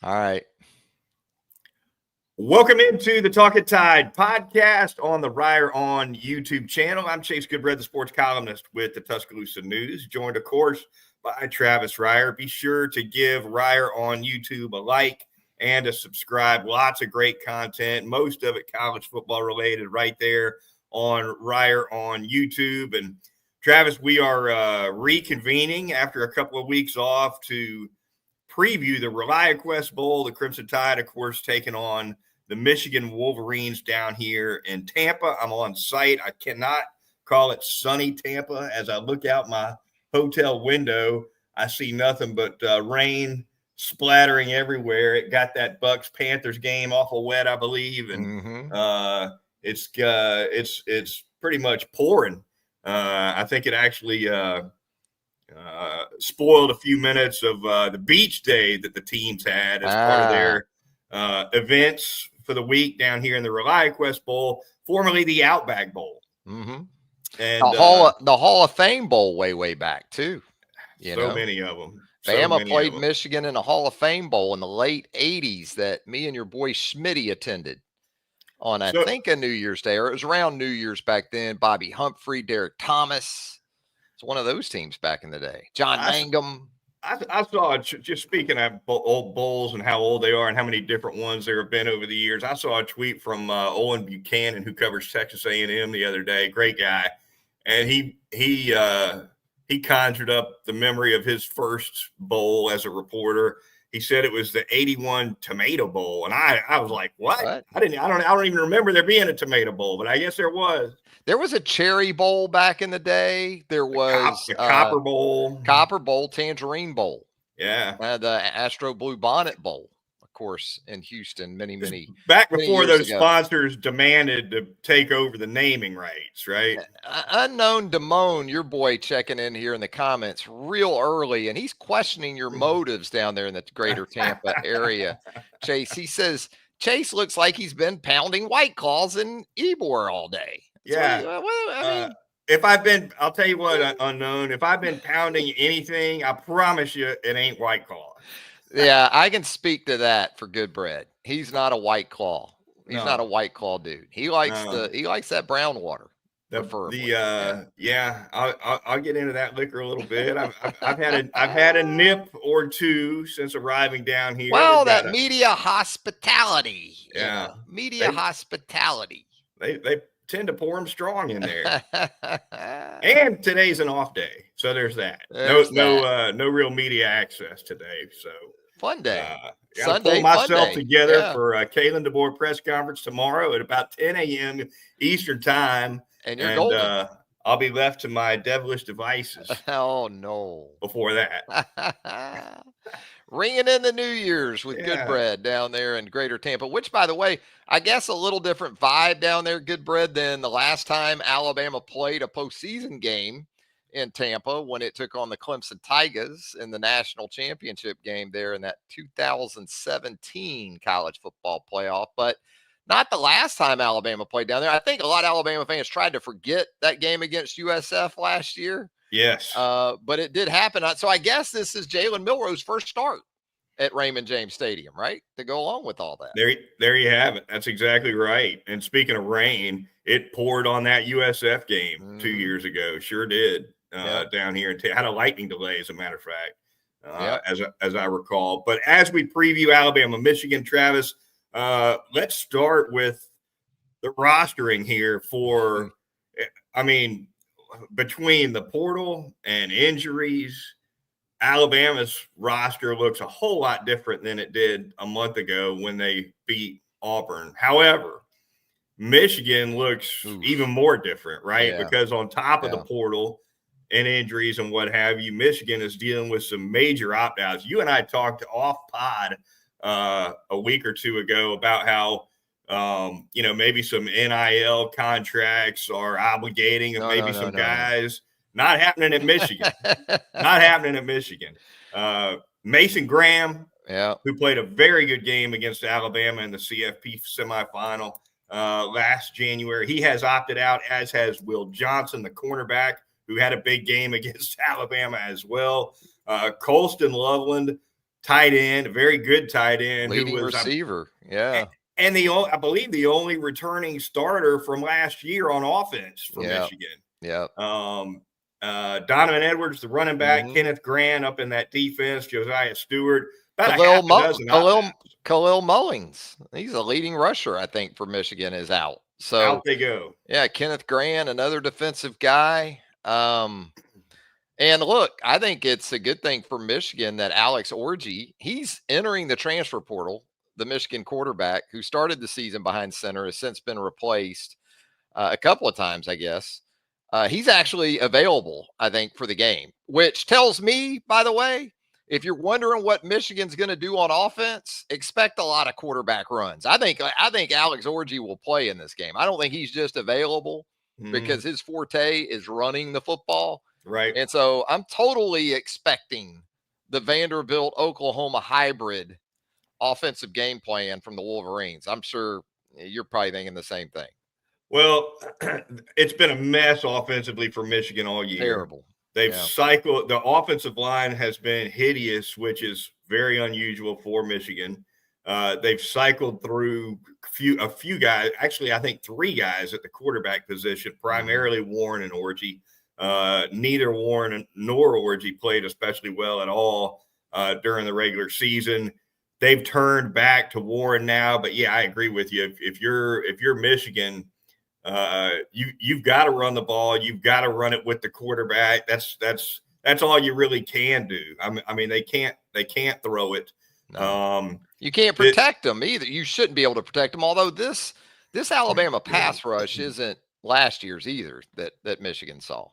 All right. Welcome into the Talkin Tide podcast on the Reier on YouTube channel. I'm Chase Goodbread, the sports columnist with the Tuscaloosa News, joined, of course, by Travis Reier. Be sure to give Reier on YouTube a like and a subscribe. Lots of great content, most of it college football related, right there on Reier on YouTube. And Travis, we are reconvening after a couple of weeks off to preview the Reliaquest Bowl. The Crimson Tide, of course, taking on the Michigan Wolverines down here in Tampa. I'm on site. I cannot call it sunny Tampa. As I look out my hotel window, I see nothing but rain splattering everywhere. It got that Bucks-Panthers game awful wet, I believe, and it's pretty much pouring. I think it actually spoiled a few minutes of the beach day that the teams had as part of their events for the week down here in the Reliaquest Bowl, formerly the Outback Bowl. Mm-hmm. And the Hall of Fame Bowl way back too. So many of them. Bama played Michigan in a Hall of Fame Bowl in the late 80s that me and your boy Schmitty attended on, I think, a New Year's Day, or it was around New Year's back then. Bobby Humphrey, Derek Thomas. It's one of those teams back in the day. John Mangum. I saw, just speaking of old bowls and how old they are and how many different ones there have been over the years, I saw a tweet from Owen Buchanan, who covers Texas A&M, the other day. Great guy. And he conjured up the memory of his first bowl as a reporter. He said it was the 81 Tomato Bowl. And I was like, what? I don't even remember there being a Tomato Bowl, but I guess there was. There was a Cherry Bowl back in the day. There was the Copper Bowl. Copper Bowl, Tangerine Bowl. Yeah. The Astro Blue Bonnet Bowl, of course, in Houston, many back before those sponsors demanded to take over the naming rights, right? Unknown Damone, your boy, checking in here in the comments real early, and he's questioning your motives down there in the greater Tampa area. Chase, he says, Chase looks like he's been pounding White Claws in Ybor all day. Yeah. I'll tell you what, Unknown, if I've been pounding anything, I promise you it ain't White Claw. Yeah, I can speak to that for Goodbread. He's not a White Claw. He's not a White Claw dude. He likes that brown water. I'll get into that liquor a little bit. I've had a nip or two since arriving down here. Well, that media hospitality. Yeah. Hospitality. They tend to pour them strong in there. And today's an off day, so there's that. No real media access today. So fun day. Sunday, pull myself together for Kalen DeBoer press conference tomorrow at about 10 a.m. Eastern time, and I'll be left to my devilish devices. Oh no! Before that. Ringing in the New Year's with Goodbread down there in Greater Tampa, which, by the way, I guess a little different vibe down there, Goodbread, than the last time Alabama played a postseason game in Tampa when it took on the Clemson Tigers in the national championship game there in that 2017 college football playoff. But not the last time Alabama played down there. I think a lot of Alabama fans tried to forget that game against USF last year. Yes. But it did happen. So I guess this is Jalen Milroe's first start at Raymond James Stadium, right? To go along with all that. There you have it. That's exactly right. And speaking of rain, it poured on that USF game 2 years ago. Sure did. Down here. Had a lightning delay, as a matter of fact, as I recall. But as we preview Alabama, Michigan, Travis, let's start with the rostering here for, between the portal and injuries, Alabama's roster looks a whole lot different than it did a month ago when they beat Auburn. However, Michigan looks even more different, right? Yeah. Because on top of the portal and injuries and what have you, Michigan is dealing with some major opt-outs. You and I talked off pod a week or two ago about how maybe some NIL contracts are obligating some guys. Not happening at Michigan. Not happening at Michigan. Mason Graham, who played a very good game against Alabama in the CFP semifinal last January, he has opted out, as has Will Johnson, the cornerback, who had a big game against Alabama as well. Colston Loveland, tight end, a very good tight end, leading receiver. Yeah. And I believe the only returning starter from last year on offense for Michigan. Yeah. Donovan Edwards, the running back, Kenneth Grant up in that defense, Josiah Stewart, about Khalil Mullings. He's a leading rusher, I think, for Michigan is out. So out they go. Yeah, Kenneth Grant, another defensive guy. And look, I think it's a good thing for Michigan that Alex Orji, he's entering the transfer portal. The Michigan quarterback who started the season behind center has since been replaced a couple of times, I guess. He's actually available, I think, for the game, which tells me, by the way, if you're wondering what Michigan's going to do on offense, expect a lot of quarterback runs. I think Alex Orji will play in this game. I don't think he's just available because his forte is running the football. Right. And so I'm totally expecting the Vanderbilt Oklahoma hybrid offensive game plan from the Wolverines. I'm sure you're probably thinking the same thing. Well, it's been a mess offensively for Michigan all year. Terrible. They've cycled. The offensive line has been hideous, which is very unusual for Michigan. They've cycled through a few guys. Actually, I think 3 guys at the quarterback position, primarily Warren and Orji. Neither Warren nor Orji played especially well at all during the regular season. They've turned back to Warren now, but yeah, I agree with you. If you're Michigan, you've got to run the ball. You've got to run it with the quarterback. That's all you really can do. I mean, they can't throw it. No. You can't protect them either. You shouldn't be able to protect them. Although this Alabama pass rush isn't last year's either that Michigan saw.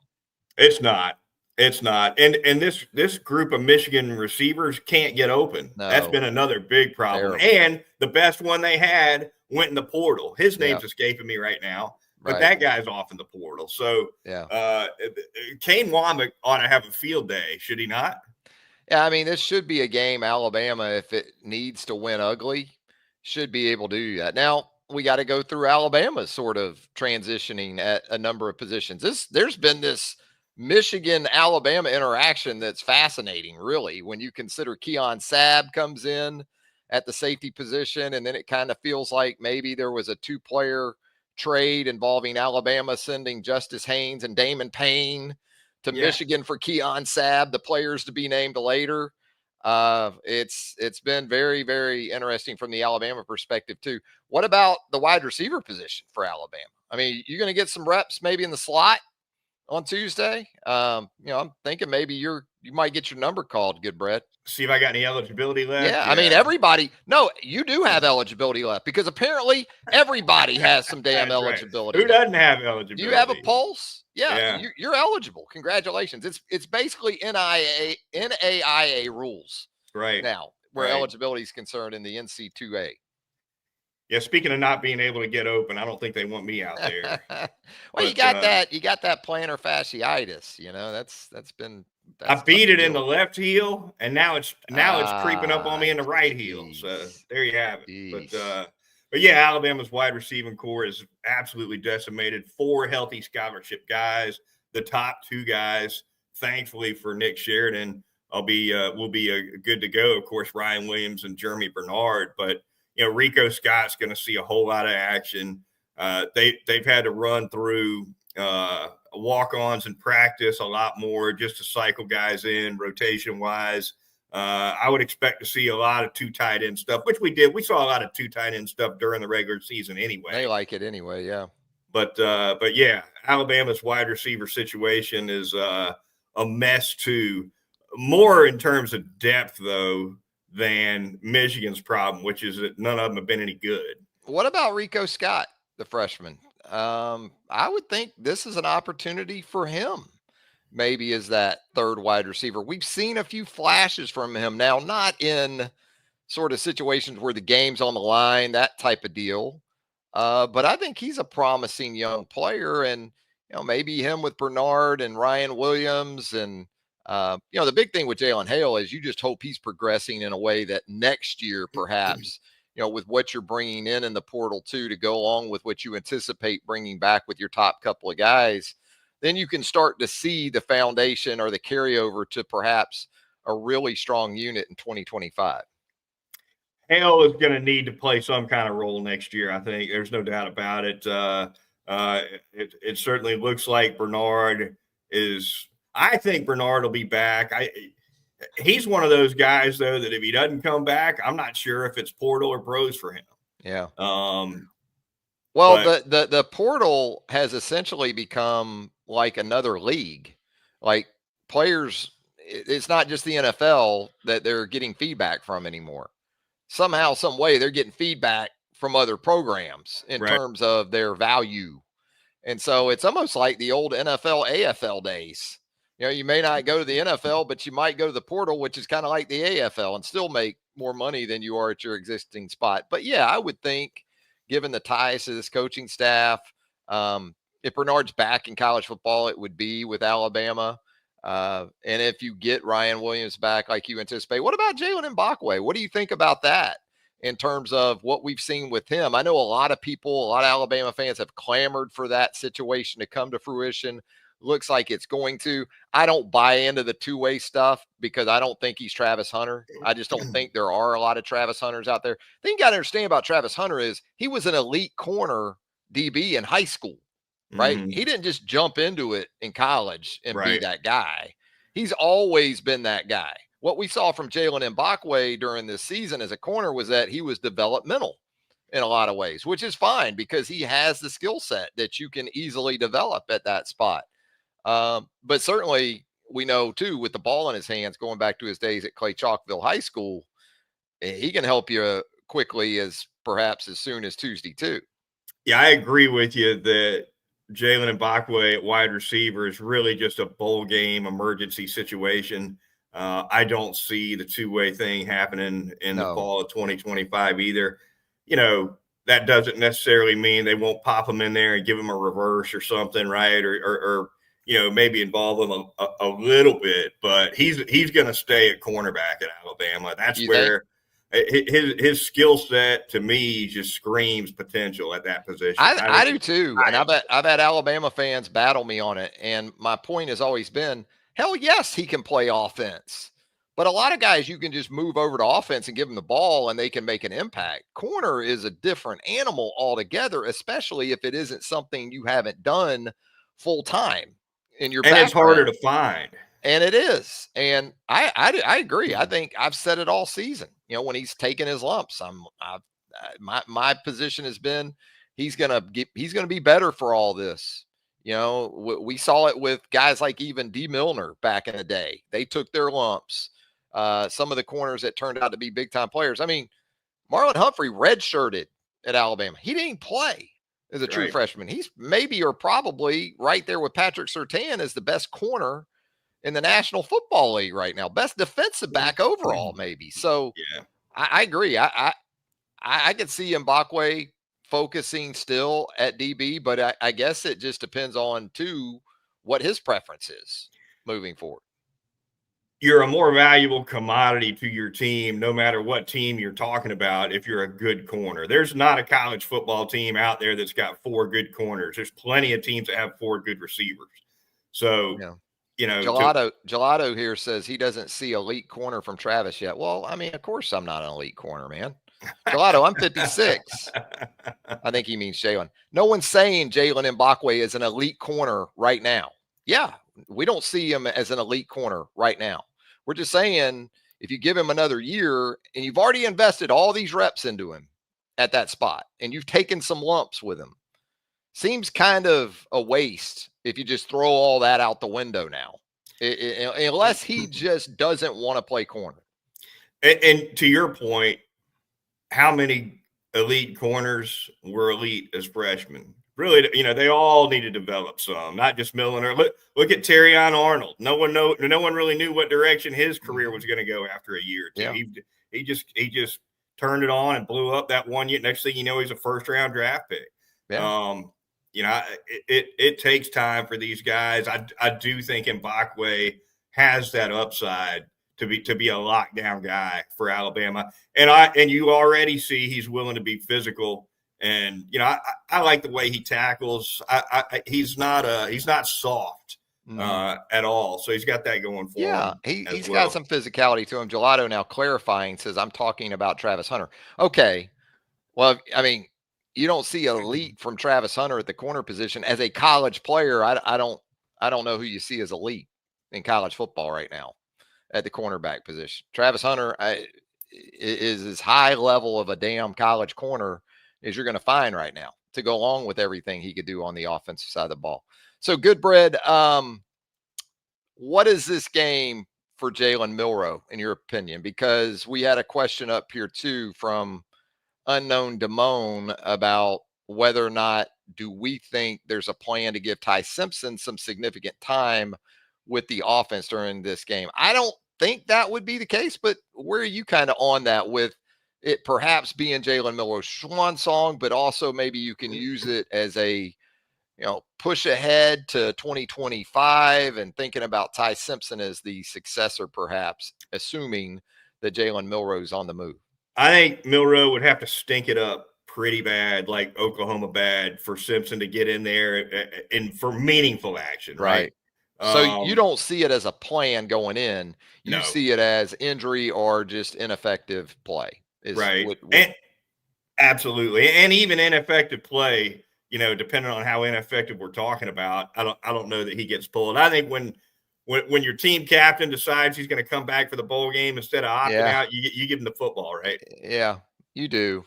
It's not. And this group of Michigan receivers can't get open. No. That's been another big problem. Terrible. And the best one they had went in the portal. His name's escaping me right now, but that guy's off in the portal. So Kane Womack ought to have a field day, should he not? Yeah, I mean, this should be a game Alabama, if it needs to win ugly, should be able to do that. Now, we got to go through Alabama sort of transitioning at a number of positions. There's been this Michigan-Alabama interaction that's fascinating, really, when you consider Keon Sabb comes in at the safety position, and then it kind of feels like maybe there was a 2-player trade involving Alabama sending Justice Haynes and Damon Payne to Michigan for Keon Sabb, the players to be named later. It's been very, very interesting from the Alabama perspective too. What about the wide receiver position for Alabama? I mean, you're going to get some reps maybe in the slot on Tuesday. I'm thinking maybe you might get your number called, Goodbread. See if I got any eligibility left. Yeah, I mean, everybody. No, you do have eligibility left because apparently everybody has some damn eligibility. Who doesn't have eligibility? Do you have a pulse? Yeah. You're eligible. Congratulations. It's basically NAIA rules right now where eligibility is concerned in the NC2A. Yeah, speaking of not being able to get open, I don't think they want me out there. Well, you got that plantar fasciitis. I beat it in the left heel, and now it's creeping up on me in the right heel. So there you have it. But yeah, Alabama's wide receiving core is absolutely decimated. 4 healthy scholarship guys, the top 2 guys, thankfully for Nick Sheridan, will be good to go. Of course, Ryan Williams and Jeremy Bernard, but Rico Scott's going to see a whole lot of action. They've had to run through walk-ons in practice a lot more just to cycle guys in rotation-wise. I would expect to see a lot of 2 tight end stuff, which we did. We saw a lot of 2 tight end stuff during the regular season anyway. They like it anyway, yeah. But yeah, Alabama's wide receiver situation is a mess too. More in terms of depth, though, than Michigan's problem, which is that none of them have been any good. What about Rico Scott, the freshman? I would think this is an opportunity for him. Maybe as that 3rd wide receiver. We've seen a few flashes from him now, not in sort of situations where the game's on the line, that type of deal. But I think he's a promising young player, and maybe him with Bernard and Ryan Williams, and the big thing with Jalen Hale is you just hope he's progressing in a way that next year, perhaps, with what you're bringing in the portal too, to go along with what you anticipate bringing back with your top couple of guys, then you can start to see the foundation or the carryover to perhaps a really strong unit in 2025. Hale is going to need to play some kind of role next year. I think there's no doubt about it. It certainly looks like Bernard is. I think Bernard will be back. He's one of those guys though that if he doesn't come back, I'm not sure if it's portal or pros for him. Yeah. Well, the portal has essentially become like another league. Like players, it's not just the NFL that they're getting feedback from anymore. Somehow, some way, they're getting feedback from other programs in terms of their value. And so it's almost like the old NFL, AFL days. You may not go to the NFL, but you might go to the portal, which is kind of like the AFL, and still make more money than you are at your existing spot. But yeah, I would think, given the ties to this coaching staff, if Bernard's back in college football, it would be with Alabama. And if you get Ryan Williams back like you anticipate, what about Jalen Mbakwe? What do you think about that in terms of what we've seen with him? I know a lot of people, a lot of Alabama fans have clamored for that situation to come to fruition. Looks like it's going to. I don't buy into the two-way stuff because I don't think he's Travis Hunter. I just don't think there are a lot of Travis Hunters out there. The thing you got to understand about Travis Hunter is he was an elite corner DB in high school. Right? Mm-hmm. He didn't just jump into it in college and be that guy. He's always been that guy. What we saw from Jalen Mbakwe during this season as a corner was that he was developmental in a lot of ways, which is fine because he has the skill set that you can easily develop at that spot. But certainly we know too, with the ball in his hands, going back to his days at Clay Chalkville High School, he can help you quickly as soon as Tuesday too. Yeah, I agree with you that Jalen Mbakwe at wide receiver is really just a bowl game emergency situation. I don't see the two-way thing happening in the fall of 2025 either. That doesn't necessarily mean they won't pop him in there and give him a reverse or something, right? Or maybe involve him a little bit, but he's going to stay at cornerback at Alabama. That's where his skill set to me just screams potential at that position. I do too. And I've had Alabama fans battle me on it. And my point has always been, hell yes, he can play offense. But a lot of guys, you can just move over to offense and give them the ball and they can make an impact. Corner is a different animal altogether, especially if it isn't something you haven't done full time in your background. It's harder to find. And it is. And I agree. I think I've said it all season. When he's taking his lumps, my position has been he's gonna be better for all this. We saw it with guys like even D. Milner back in the day. They took their lumps. Some of the corners that turned out to be big time players. I mean, Marlon Humphrey redshirted at Alabama. He didn't play as a true freshman. He's maybe or probably right there with Patrick Surtain as the best corner in the National Football League right now, best defensive back overall, maybe. So yeah, I agree. I could see Mbakwe focusing still at DB, but I guess it just depends on too what his preference is moving forward. You're a more valuable commodity to your team, no matter what team you're talking about, if you're a good corner. There's not a college football team out there that's got 4 good corners. There's plenty of teams that have 4 good receivers. So, Gelato here says he doesn't see elite corner from Travis yet. Well, I mean, of course I'm not an elite corner, man. Gelato, I'm 56. I think he means Jalen. No one's saying Jalen Mbakwe is an elite corner right now. Yeah, we don't see him as an elite corner right now. We're just saying if you give him another year and you've already invested all these reps into him at that spot and you've taken some lumps with him, seems kind of a waste if you just throw all that out the window now, unless he just doesn't want to play corner. And to your point, how many elite corners were elite as freshmen? Really, they all need to develop some, not just Milner. Look at Terrion Arnold. No one really knew what direction his career was going to go after a year or two. Yeah. He just turned it on and blew up that one year. Next thing you know, he's a first-round draft pick. Yeah. It takes time for these guys. I do think Mbakwe has that upside to be a lockdown guy for Alabama. And you already see he's willing to be physical. And I like the way he tackles. He's not soft at all. So he's got that going for him. He's got some physicality to him. Gelato now clarifying says, I'm talking about Travis Hunter. Okay. Well, I mean, you don't see elite from Travis Hunter at the corner position as a college player. I don't know who you see as elite in college football right now at the cornerback position. Travis Hunter is as high level of a damn college corner as you're going to find right now to go along with everything he could do on the offensive side of the ball. So Goodbread, what is this game for Jalen Milroe, in your opinion? Because we had a question up here too from Unknown Damone about whether or not do we think there's a plan to give Ty Simpson some significant time with the offense during this game. I don't think that would be the case, but where are you kind of on that with it perhaps being Jalen Milroe's swan song, but also maybe you can use it as a push ahead to 2025 and thinking about Ty Simpson as the successor, perhaps, assuming that Jalen Milroe's on the move? I think Milroe would have to stink it up pretty bad, like Oklahoma bad, for Simpson to get in there and for meaningful action, right? So you don't see it as a plan going in. You see it as injury or just ineffective play. Right. And absolutely. And even ineffective play, depending on how ineffective we're talking about, I don't know that he gets pulled. I think when your team captain decides he's going to come back for the bowl game instead of opting out, you give him the football, right? Yeah, you do.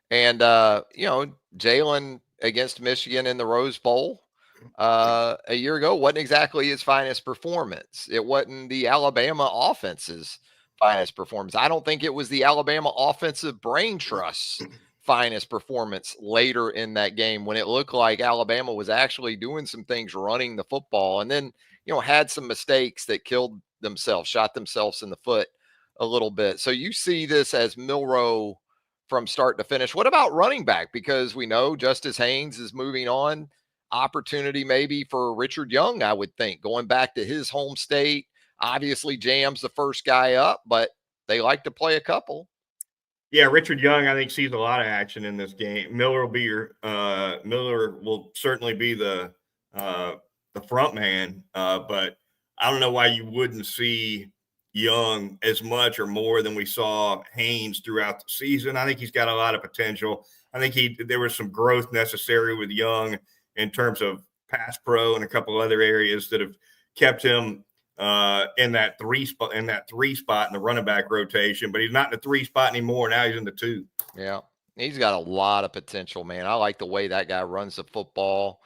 And Jalen against Michigan in the Rose Bowl a year ago wasn't exactly his finest performance. It wasn't the Alabama offense's finest performance. I don't think it was the Alabama offensive brain trust's finest performance later in that game when it looked like Alabama was actually doing some things running the football and then, had some mistakes that killed themselves, shot themselves in the foot a little bit. So you see this as Milroe from start to finish. What about running back? Because we know Justice Haynes is moving on. Opportunity maybe for Richard Young, I would think, going back to his home state. Obviously, Jam's the first guy up, but they like to play a couple. Yeah, Richard Young, I think, sees a lot of action in this game. Miller will certainly be the front man, but I don't know why you wouldn't see Young as much or more than we saw Haynes throughout the season. I think he's got a lot of potential. I think there was some growth necessary with Young in terms of pass pro and a couple other areas that have kept him in that three spot in the running back rotation, but he's not in the 3 spot anymore. Now he's in the 2. Yeah. He's got a lot of potential, man. I like the way that guy runs the football.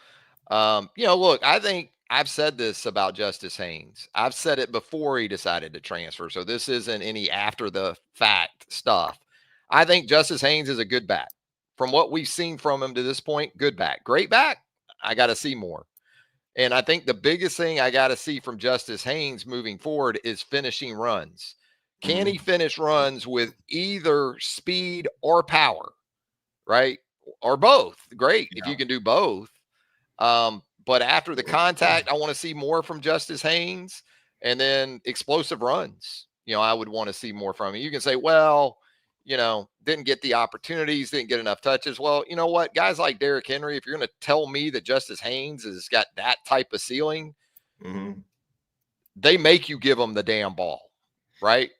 Look, I think I've said this about Justice Haynes. I've said it before he decided to transfer. So this isn't any after the fact stuff. I think Justice Haynes is a good back. From what we've seen from him to this point, good back. Great back. I got to see more. And I think the biggest thing I got to see from Justice Haynes moving forward is finishing runs. Can he finish runs with either speed or power, right? Or both? Great if you can do both. But after the contact, I want to see more from Justice Haynes, and then explosive runs. I would want to see more from him. You can say, well, didn't get the opportunities, didn't get enough touches. Well, you know what? Guys like Derrick Henry, if you're going to tell me that Justice Haynes has got that type of ceiling, they make you give them the damn ball, right?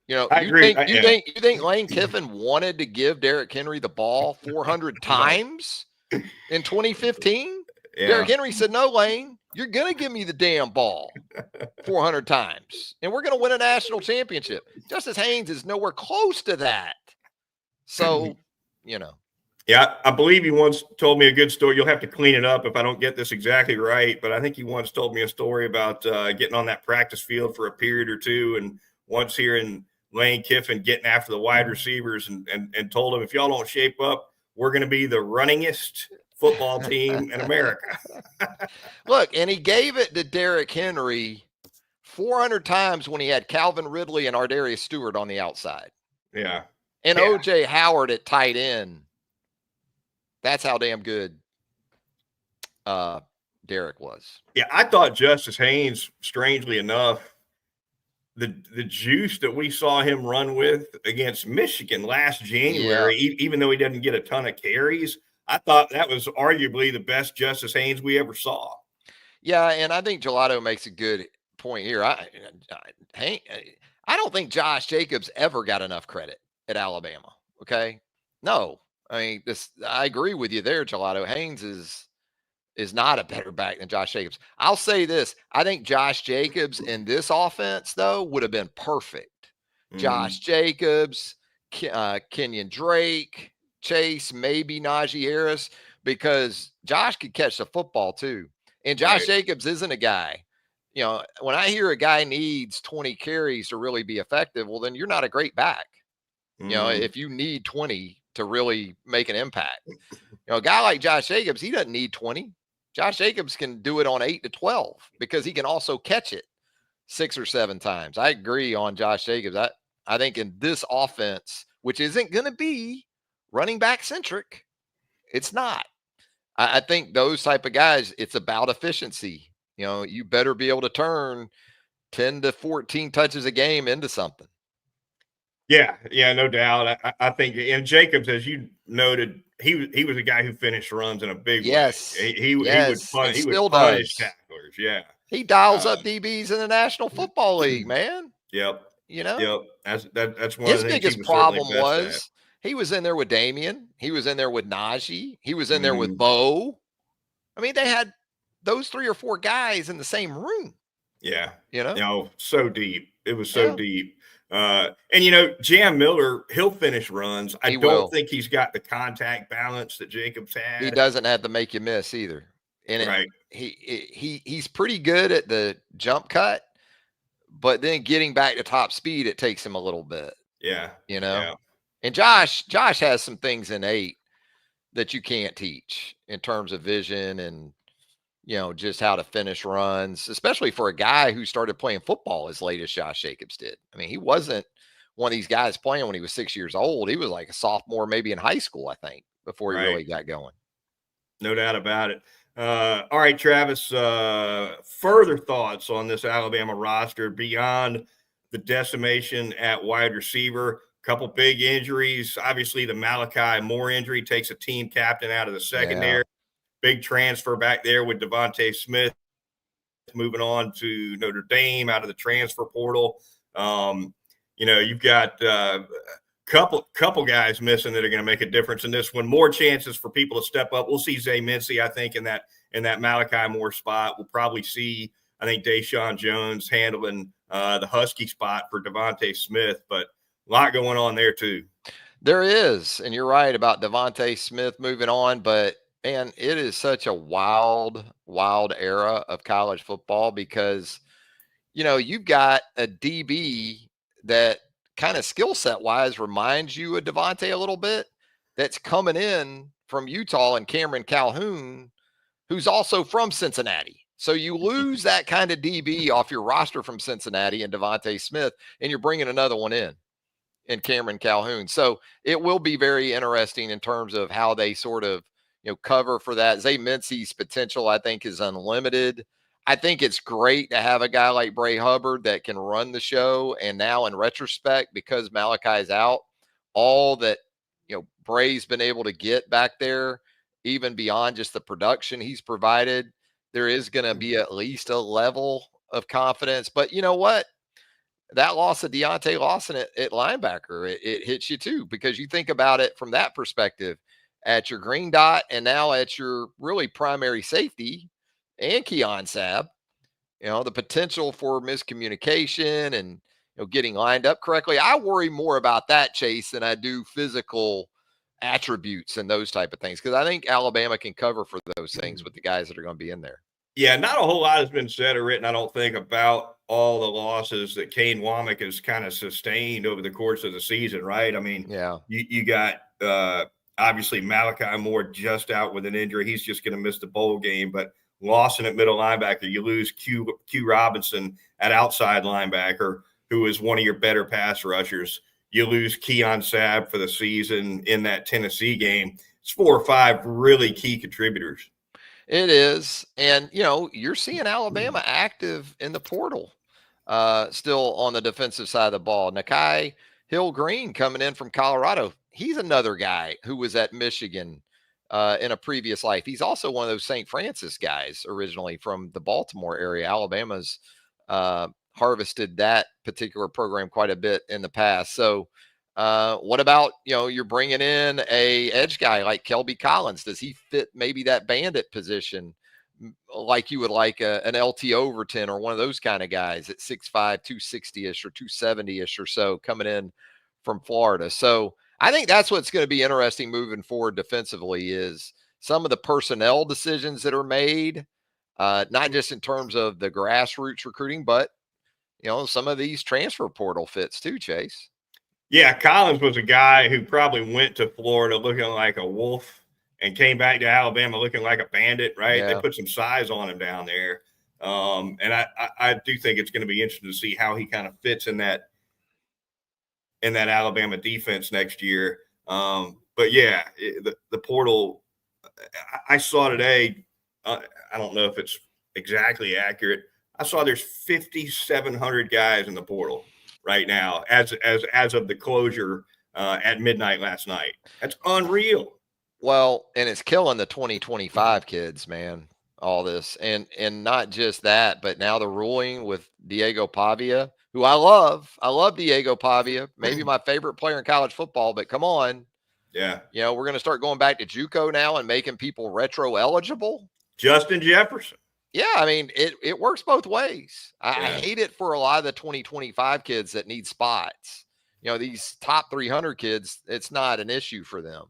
I agree. You think Lane Kiffin wanted to give Derrick Henry the ball 400 times in 2015? Yeah. Derrick Henry said, no, Lane, you're going to give me the damn ball 400 times, and we're going to win a national championship. Justice Haynes is nowhere close to that. So, Yeah, I believe he once told me a good story. You'll have to clean it up if I don't get this exactly right, but I think he once told me a story about getting on that practice field for a period or two, and once hearing Lane Kiffin getting after the wide receivers and told them, if y'all don't shape up, we're going to be the runningest football team in America. Look, and he gave it to Derrick Henry 400 times when he had Calvin Ridley and Ardarius Stewart on the outside. Yeah. And O.J. Howard at tight end. That's how damn good Derrick was. Yeah, I thought Justice Haynes, strangely enough, the juice that we saw him run with against Michigan last January, even though he doesn't get a ton of carries, I thought that was arguably the best Justice Haynes we ever saw. Yeah, and I think Gelato makes a good point here. I don't think Josh Jacobs ever got enough credit at Alabama. Okay, no, I mean this. I agree with you there, Gelato. Haynes is not a better back than Josh Jacobs. I'll say this: I think Josh Jacobs in this offense though would have been perfect. Josh Jacobs, Kenyon Drake, Chase, maybe Najee Harris, because Josh could catch the football too. And Josh Jacobs isn't a guy. When I hear a guy needs 20 carries to really be effective, well, then you're not a great back. If you need 20 to really make an impact, a guy like Josh Jacobs, he doesn't need 20. Josh Jacobs can do it on 8 to 12 because he can also catch it 6 or 7 times. I agree on Josh Jacobs. I think in this offense, which isn't going to be running back centric, it's not. I think those type of guys, it's about efficiency. You better be able to turn 10 to 14 touches a game into something. Yeah, no doubt. I think, and Jacobs, as you noted, he was a guy who finished runs in a big way. He would punish tacklers. Yeah, he dials up DBs in the National Football League, man. Yep. That's one his of the biggest problem was he was in there with Damian. He was in there with Najee. He was in there with Bo. I mean, they had those 3 or 4 guys in the same room. Yeah. So deep. It was so deep. And Jam Miller, he'll finish runs. I don't think he's got the contact balance that Jacobs had. He doesn't have to make you miss either. And he's pretty good at the jump cut, but then getting back to top speed, it takes him a little bit. Yeah. And Josh has some things innate that you can't teach in terms of vision and just how to finish runs, especially for a guy who started playing football as late as Josh Jacobs did. I mean, he wasn't one of these guys playing when he was 6 years old. He was like a sophomore, maybe in high school, I think, before he really got going. No doubt about it. All right, Travis, further thoughts on this Alabama roster beyond the decimation at wide receiver? Couple big injuries. Obviously, the Malachi Moore injury takes a team captain out of the secondary. Yeah. Big transfer back there with Devontae Smith moving on to Notre Dame out of the transfer portal. You've got couple guys missing that are going to make a difference in this one. More chances for people to step up. We'll see Zay Mincy, I think, in that Malachi Moore spot. We'll probably see, I think, Deshaun Jones handling the Husky spot for Devontae Smith, but a lot going on there too. There is, and you're right about Devontae Smith moving on, but man, it is such a wild era of college football because, you've got a DB that kind of skill set wise reminds you of Devontae a little bit, that's coming in from Utah, and Cameron Calhoun, who's also from Cincinnati. So you lose that kind of DB off your roster from Cincinnati and Devontae Smith, and you're bringing another one in Cameron Calhoun. So it will be very interesting in terms of how they sort of, cover for that. Zay Mincy's potential, I think, is unlimited. I think it's great to have a guy like Bray Hubbard that can run the show. And now in retrospect, because Malachi's out, all that, Bray's been able to get back there, even beyond just the production he's provided, there is going to be at least a level of confidence. But you know what? That loss of Deontay Lawson at linebacker, it hits you too, because you think about it from that perspective at your green dot and now at your really primary safety and Keon Sabb, the potential for miscommunication and getting lined up correctly. I worry more about that, Chase, than I do physical attributes and those type of things, because I think Alabama can cover for those things with the guys that are going to be in there. Yeah, not a whole lot has been said or written, I don't think, about all the losses that Kane Womack has kind of sustained over the course of the season, right? I mean, yeah, you got obviously Malachi Moore just out with an injury. He's just going to miss the bowl game, but Lawson at middle linebacker. You lose Q Robinson at outside linebacker, who is one of your better pass rushers. You lose Keon Sabb for the season in that Tennessee game. It's 4 or 5 really key contributors. It is. And, you're seeing Alabama active in the portal, still on the defensive side of the ball. Nakai Hill-Green coming in from Colorado. He's another guy who was at Michigan in a previous life. He's also one of those St. Francis guys originally from the Baltimore area. Alabama's harvested that particular program quite a bit in the past. So what about, you're bringing in a edge guy like Kelby Collins? Does he fit maybe that bandit position like you would like an LT Overton or one of those kind of guys at 6'5", 260-ish or 270-ish or so coming in from Florida? So I think that's what's going to be interesting moving forward defensively is some of the personnel decisions that are made, not just in terms of the grassroots recruiting, but, some of these transfer portal fits too, Chase. Yeah, Collins was a guy who probably went to Florida looking like a wolf and came back to Alabama looking like a bandit, right? Yeah. They put some size on him down there. And I do think it's going to be interesting to see how he kind of fits in that Alabama defense next year. But yeah, the portal, I saw today, I don't know if it's exactly accurate. I saw there's 5,700 guys in the portal right now as of the closure at midnight last night. That's unreal. Well, and it's killing the 2025 kids, man, all this. And not just that, but now the ruling with Diego Pavia, who I love. I love Diego Pavia, maybe my favorite player in college football, but come on. Yeah. We're going to start going back to JUCO now and making people retro eligible. Justin Jefferson. Yeah, I mean, it works both ways. I hate it for a lot of the 2025 kids that need spots. These top 300 kids, it's not an issue for them.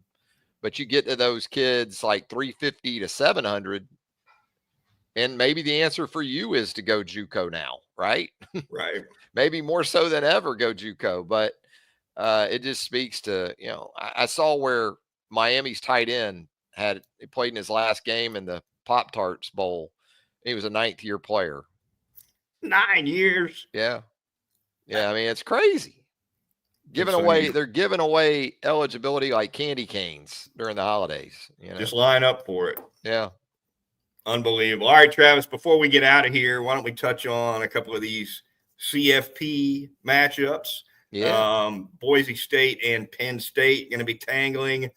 But you get to those kids like 350 to 700, and maybe the answer for you is to go JUCO now, right? Right. Maybe more so than ever go JUCO. But it just speaks to, I saw where Miami's tight end he played in his last game in the Pop-Tarts Bowl. He was a 9th-year player. 9 years. Yeah. Yeah, I mean, it's crazy. They're giving away eligibility like candy canes during the holidays. Just line up for it. Yeah. Unbelievable. All right, Travis, before we get out of here, why don't we touch on a couple of these CFP matchups? Yeah. Boise State and Penn State going to be tangling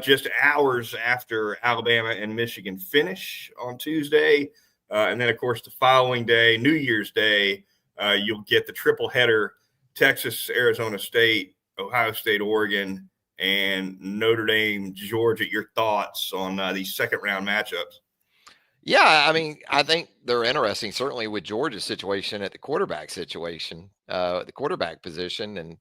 just hours after Alabama and Michigan finish on Tuesday. And then, of course, the following day, New Year's Day, you'll get the triple header, Texas, Arizona State, Ohio State, Oregon, and Notre Dame, Georgia. Your thoughts on these second-round matchups? Yeah, I mean, I think they're interesting, certainly with Georgia's situation at the quarterback position. And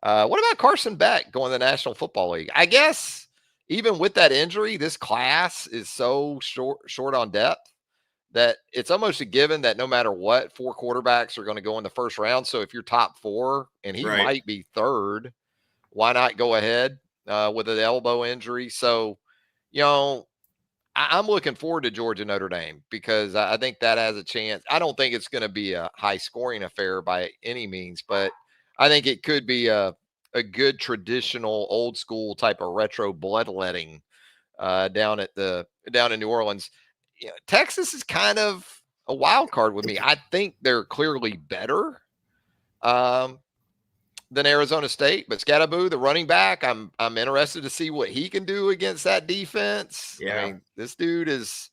what about Carson Beck going to the National Football League? I guess even with that injury, this class is so short on depth that it's almost a given that no matter what, 4 quarterbacks are going to go in the first round. So if you're top 4 and he might be third, why not go ahead with an elbow injury? So, I'm looking forward to Georgia Notre Dame because I think that has a chance. I don't think it's going to be a high scoring affair by any means, but I think it could be a good traditional old school type of retro bloodletting down in New Orleans. Texas is kind of a wild card with me. I think they're clearly better than Arizona State, but Scatterboo, the running back, I'm interested to see what he can do against that defense. Yeah. I mean, this dude is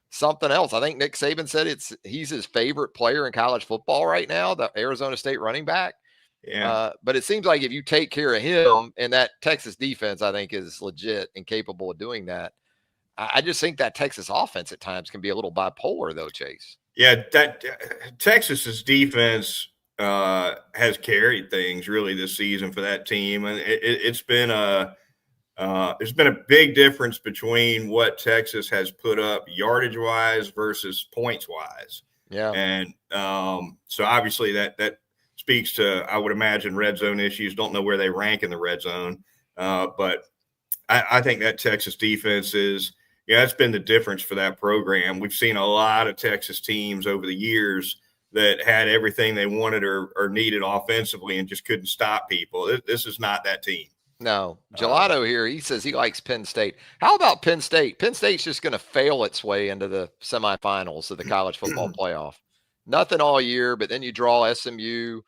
something else. I think Nick Saban said he's his favorite player in college football right now, the Arizona State running back. Yeah. But it seems like if you take care of him, and that Texas defense, I think, is legit and capable of doing that. I just think that Texas offense at times can be a little bipolar, though, Chase. Yeah, that Texas's defense has carried things really this season for that team, and it's been there's been a big difference between what Texas has put up yardage wise versus points wise. Yeah, and so obviously that speaks to, I would imagine, red zone issues. Don't know where they rank in the red zone, but I think that Texas defense is. Yeah, that's been the difference for that program. We've seen a lot of Texas teams over the years that had everything they wanted or needed offensively and just couldn't stop people. This is not that team. No. Gelato here, he says he likes Penn State. How about Penn State? Penn State's just going to fail its way into the semifinals of the college football playoff. Nothing all year, but then you draw SMU.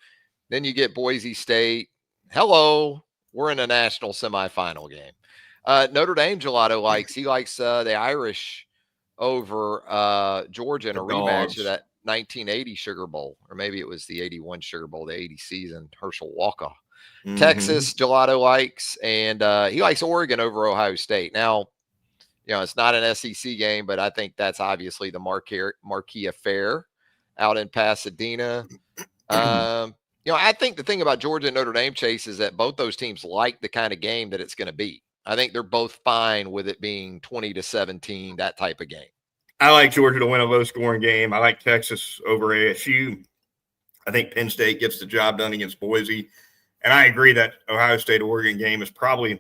Then you get Boise State. Hello, we're in a national semifinal game. Notre Dame gelato likes. He likes the Irish over Georgia in The a rematch of dogs. that 1980 Sugar Bowl, or maybe it was the 81 Sugar Bowl, the 80 season. Herschel Walker. Texas gelato likes, and he likes Oregon over Ohio State. Now, it's not an SEC game, but I think that's obviously the marquee affair out in Pasadena. I think the thing about Georgia and Notre Dame, Chase, is that both those teams like the kind of game that it's going to be. I think they're both fine with it being 20-17, that type of game. I like Georgia to win a low-scoring game. I like Texas over ASU. I think Penn State gets the job done against Boise. And I agree that Ohio State-Oregon game is probably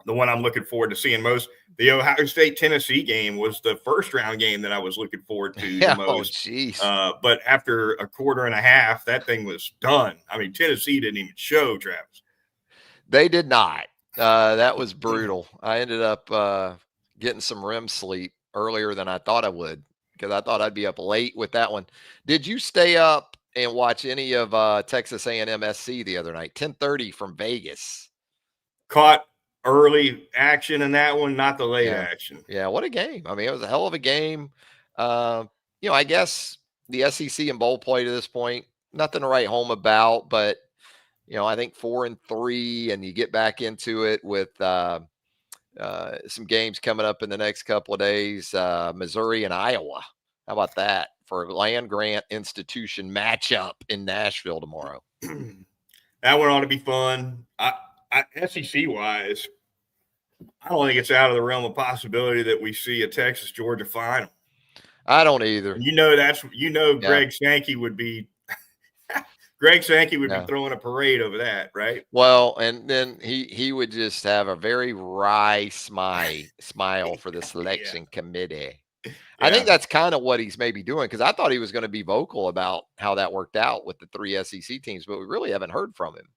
the one I'm looking forward to seeing most. The Ohio State-Tennessee game was the first-round game that I was looking forward to the most. Oh, jeez. But after a quarter and a half, that thing was done. I mean, Tennessee didn't even show, Travis. They did not. That was brutal. I ended up getting some REM sleep earlier than I thought I would, because I thought I'd be up late with that one. Did you stay up and watch any of Texas A&M SC the other night? 10:30 from Vegas. Caught early action in that one, not the late action. Yeah, what a game. I mean, it was a hell of a game. I guess the SEC and bowl play to this point, nothing to write home about, but I think 4-3, and you get back into it with some games coming up in the next couple of days, Missouri and Iowa. How about that for a land-grant institution matchup in Nashville tomorrow? That one ought to be fun. SEC-wise, I don't think it's out of the realm of possibility that we see a Texas-Georgia final. I don't either. Greg Sankey would be Greg Sankey would be throwing a parade over that, right? Well, and then he would just have a very wry smile for the selection committee. Yeah. I think that's kind of what he's maybe doing, because I thought he was going to be vocal about how that worked out with the 3 SEC teams, but we really haven't heard from him.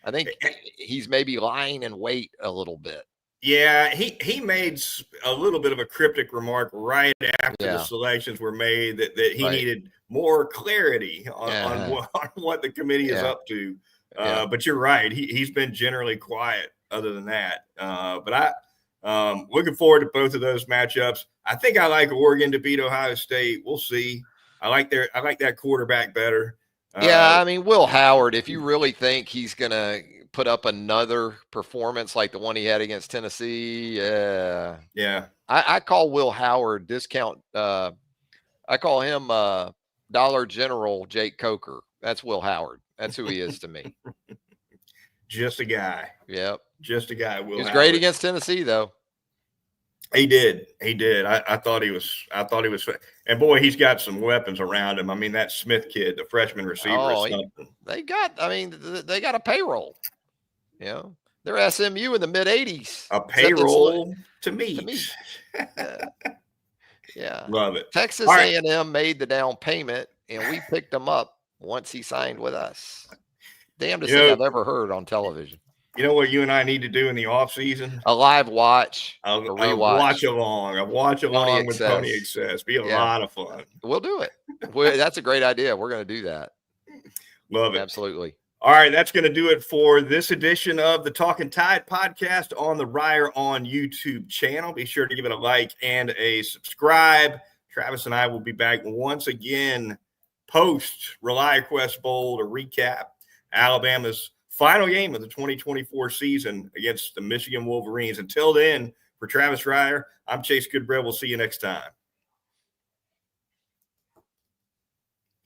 I think he's maybe lying in wait a little bit. Yeah, he made a little bit of a cryptic remark right after the selections were made that he needed more clarity on what the committee is up to. But you're right. He's been generally quiet other than that. But I'm looking forward to both of those matchups. I think I like Oregon to beat Ohio State. We'll see. I like that quarterback better. Yeah, I mean, Will Howard, if you really think he's going to put up another performance like the one he had against Tennessee, I call Will Howard discount. I call him Dollar General Jake Coker. That's Will Howard. That's who he is to me. Just a guy. Yep. Just a guy. He was great against Tennessee, though. He did. I thought he was. And boy, he's got some weapons around him. I mean, that Smith kid, the freshman receiver, is something. They got a payroll. They're SMU in the mid 80s. A payroll to meet. Yeah. Love it. Texas A&M made the down payment, and we picked him up once he signed with us. Damnedest thing I've ever heard on television. You know what you and I need to do in the off season? A live watch. A watch along. A watch along with Pony Access. Be a lot of fun. We'll do it. That's a great idea. We're going to do that. Love it. Absolutely. All right, that's going to do it for this edition of the Talkin Tide podcast on the Reier on YouTube channel. Be sure to give it a like and a subscribe. Travis and I will be back once again post Reliaquest Bowl to recap Alabama's final game of the 2024 season against the Michigan Wolverines. Until then, for Travis Reier, I'm Chase Goodbread. We'll see you next time.